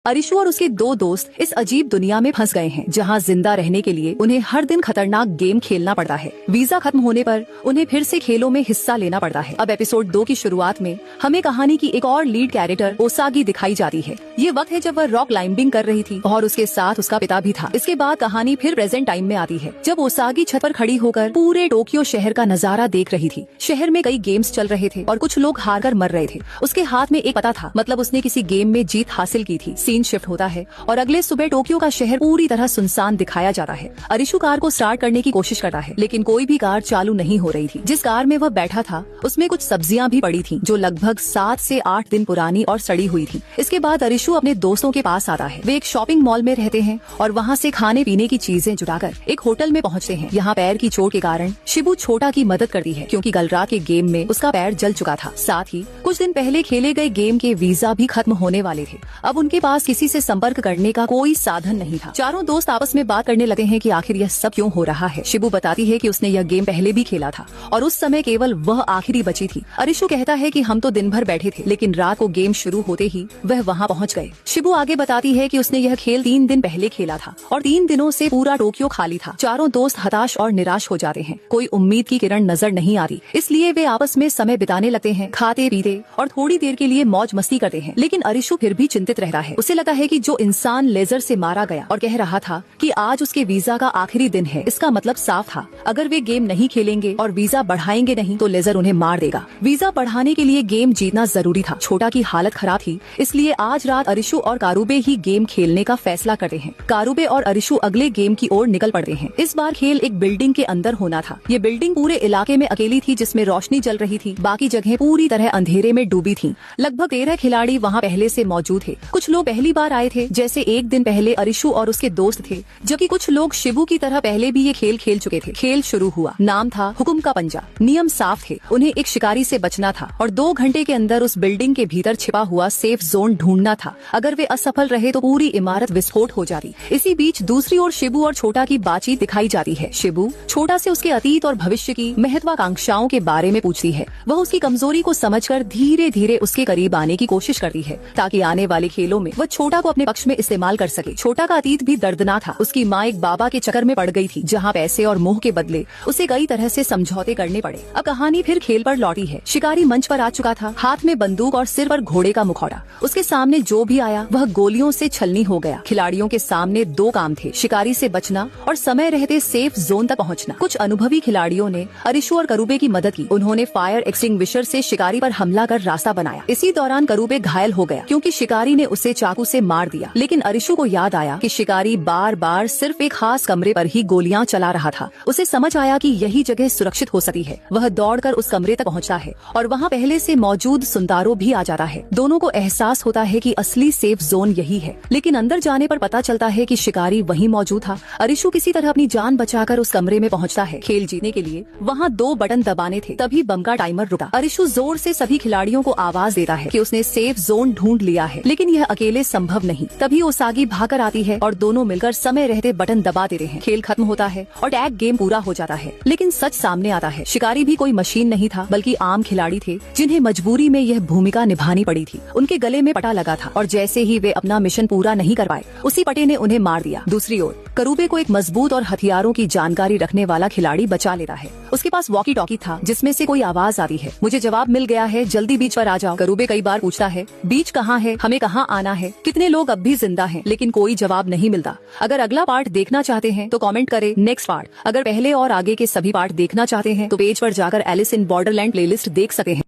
अरिशु और उसके दो दोस्त इस अजीब दुनिया में फंस गए हैं जहां जिंदा रहने के लिए उन्हें हर दिन खतरनाक गेम खेलना पड़ता है। वीजा खत्म होने पर उन्हें फिर से खेलों में हिस्सा लेना पड़ता है। अब एपिसोड 2 की शुरुआत में हमें कहानी की एक और लीड कैरेक्टर ओसागी दिखाई जाती है। ये वक्त है जब वह रॉक क्लाइंबिंग कर रही थी और उसके साथ उसका पिता भी था। इसके बाद कहानी फिर प्रेजेंट टाइम में आती है जब ओसागी छत पर खड़ी होकर पूरे टोक्यो शहर का नजारा देख रही थी। शहर में कई गेम्स चल रहे थे और कुछ लोग हार कर मर रहे थे। उसके हाथ में एक पता था, मतलब उसने किसी गेम में जीत हासिल की थी। सीन शिफ्ट होता है और अगले सुबह टोक्यो का शहर पूरी तरह सुनसान दिखाया जाता है। अरिशु कार को स्टार्ट करने की कोशिश करता है लेकिन कोई भी कार चालू नहीं हो रही थी। जिस कार में वह बैठा था उसमें कुछ सब्जियां भी पड़ी थी जो लगभग 7 से 8 दिन पुरानी और सड़ी हुई थी। इसके बाद अरिशु अपने दोस्तों के पास आता है। वे एक शॉपिंग मॉल में रहते हैं और वहाँ से खाने पीने की चीजें जुटाकर एक होटल में पहुँचते हैं। यहाँ पैर की चोट के कारण शिबू छोटा की मदद करती है क्योंकि कल रात के गेम में उसका पैर जल चुका था। साथ ही कुछ दिन पहले खेले गए गेम के वीजा भी खत्म होने वाले थे। अब उनके पास किसी से संपर्क करने का कोई साधन नहीं था। चारों दोस्त आपस में बात करने लगे हैं कि आखिर यह सब क्यों हो रहा है। शिबू बताती है कि उसने यह गेम पहले भी खेला था और उस समय केवल वह आखिरी बची थी। अरिशु कहता है कि हम तो दिन भर बैठे थे लेकिन रात को गेम शुरू होते ही वह वहां पहुंच गए। शिबू आगे बताती है कि उसने यह खेल 3 दिन पहले खेला था और 3 दिनों से पूरा टोक्यो खाली था। चारों दोस्त हताश और निराश हो जाते हैं। कोई उम्मीद की किरण नजर नहीं आती, इसलिए वे आपस में समय बिताने लगते हैं, खाते पीते और थोड़ी देर के लिए मौज मस्ती करते हैं। लेकिन अरिशु फिर भी चिंतित रहता है। उसे लगता है कि जो इंसान लेजर से मारा गया और कह रहा था कि आज उसके वीजा का आखिरी दिन है, इसका मतलब साफ था, अगर वे गेम नहीं खेलेंगे और वीजा बढ़ाएंगे नहीं तो लेजर उन्हें मार देगा। वीजा बढ़ाने के लिए गेम जीतना जरूरी था। छोटा की हालत खराब थी, इसलिए आज रात अरिशु और कारुबे ही गेम खेलने का फैसला करते हैं। कारुबे और अरिशु अगले गेम की ओर निकल पड़ते हैं। इस बार खेल एक बिल्डिंग के अंदर होना था। ये बिल्डिंग पूरे इलाके में अकेली थी जिसमें रोशनी जल रही थी, बाकी जगह पूरी तरह अंधेरे में डूबी थी। लगभग 13 खिलाड़ी वहाँ पहले से मौजूद थे। कुछ लोग पहली बार आए थे, जैसे एक दिन पहले अरिशु और उसके दोस्त थे, जबकि कुछ लोग शिबू की तरह पहले भी ये खेल खेल चुके थे। खेल शुरू हुआ। नाम था हुकुम का पंजा। नियम साफ थे, उन्हें एक शिकारी से बचना था और 2 घंटे के अंदर उस बिल्डिंग के भीतर छिपा हुआ सेफ जोन ढूंढना था। अगर वे असफल रहे तो पूरी इमारत विस्फोट हो जाती। इसी बीच दूसरी ओर शिबू और छोटा की बातचीत दिखाई जाती है। शिबू छोटा से उसके अतीत और भविष्य की महत्वाकांक्षाओं के बारे में पूछती है। वह उसकी कमजोरी को समझकर धीरे धीरे उसके करीब आने की कोशिश करती है ताकि आने वाले खेलों में वह छोटा को अपने पक्ष में इस्तेमाल कर सके। छोटा का अतीत भी दर्दनाक था। उसकी माँ एक बाबा के चक्कर में पड़ गई थी जहाँ पैसे और मोह के बदले उसे कई तरह से समझौते करने पड़े। अब कहानी फिर खेल पर लौटी है। शिकारी मंच पर आ चुका था, हाथ में बंदूक और सिर पर घोड़े का मुखौटा। उसके सामने जो भी आया वह गोलियों से छलनी हो गया। खिलाड़ियों के सामने 2 काम थे, शिकारी से बचना और समय रहते सेफ जोन तक पहुँचना। कुछ अनुभवी खिलाड़ियों ने अरिशु और करुबे की मदद की। उन्होंने फायर एक्सटिंग्विशर से शिकारी पर हमला कर रास्ता बनाया। इसी दौरान करुबे घायल हो गया क्योंकि शिकारी ने उसे चाकू से मार दिया। लेकिन अरिशु को याद आया कि शिकारी बार बार सिर्फ एक खास कमरे पर ही गोलियां चला रहा था। उसे समझ आया कि यही जगह सुरक्षित हो सकती है। वह दौड़कर उस कमरे तक पहुंचता है और वहां पहले से मौजूद सुंतारो भी आ जाता है। दोनों को एहसास होता है कि असली सेफ जोन यही है, लेकिन अंदर जाने पर पता चलता है कि शिकारी वहीं मौजूद था। अरिशु किसी तरह अपनी जान बचाकर उस कमरे में पहुंचता है। खेल जीतने के लिए वहाँ 2 बटन दबाने थे, तभी बम का टाइमर रुका। अरिशु जोर से सभी खिलाड़ियों को आवाज देता है कि उसने सेफ जोन ढूंढ लिया है, लेकिन यह अकेले संभव नहीं। तभी ओसागी भागकर आती है और दोनों मिलकर समय रहते बटन दबा देते हैं। खेल खत्म होता है और टैग गेम पूरा हो जाता है। लेकिन सच सामने आता है, शिकारी भी कोई मशीन नहीं था बल्कि आम खिलाड़ी थे जिन्हें मजबूरी में यह भूमिका निभानी पड़ी थी। उनके गले में पटा लगा था और जैसे ही वे अपना मिशन पूरा नहीं कर पाए उसी पटे ने उन्हें मार दिया। दूसरी ओर करुबे को एक मजबूत और हथियारों की जानकारी रखने वाला खिलाड़ी बचा लेता है। उसके पास वॉकी टॉकी था जिसमें से कोई आवाज आती है, मुझे जवाब मिल गया है, जल्दी बीच पर आ जाओ। करुबे कई बार पूछता है, बीच कहाँ है, हमें कहाँ आना है, कितने लोग अब भी जिंदा हैं, लेकिन कोई जवाब नहीं मिलता। अगर अगला पार्ट देखना चाहते हैं तो कमेंट करें नेक्स्ट पार्ट। अगर पहले और आगे के सभी पार्ट देखना चाहते हैं तो पेज पर जाकर एलिस इन बॉर्डरलैंड प्लेलिस्ट देख सकते हैं।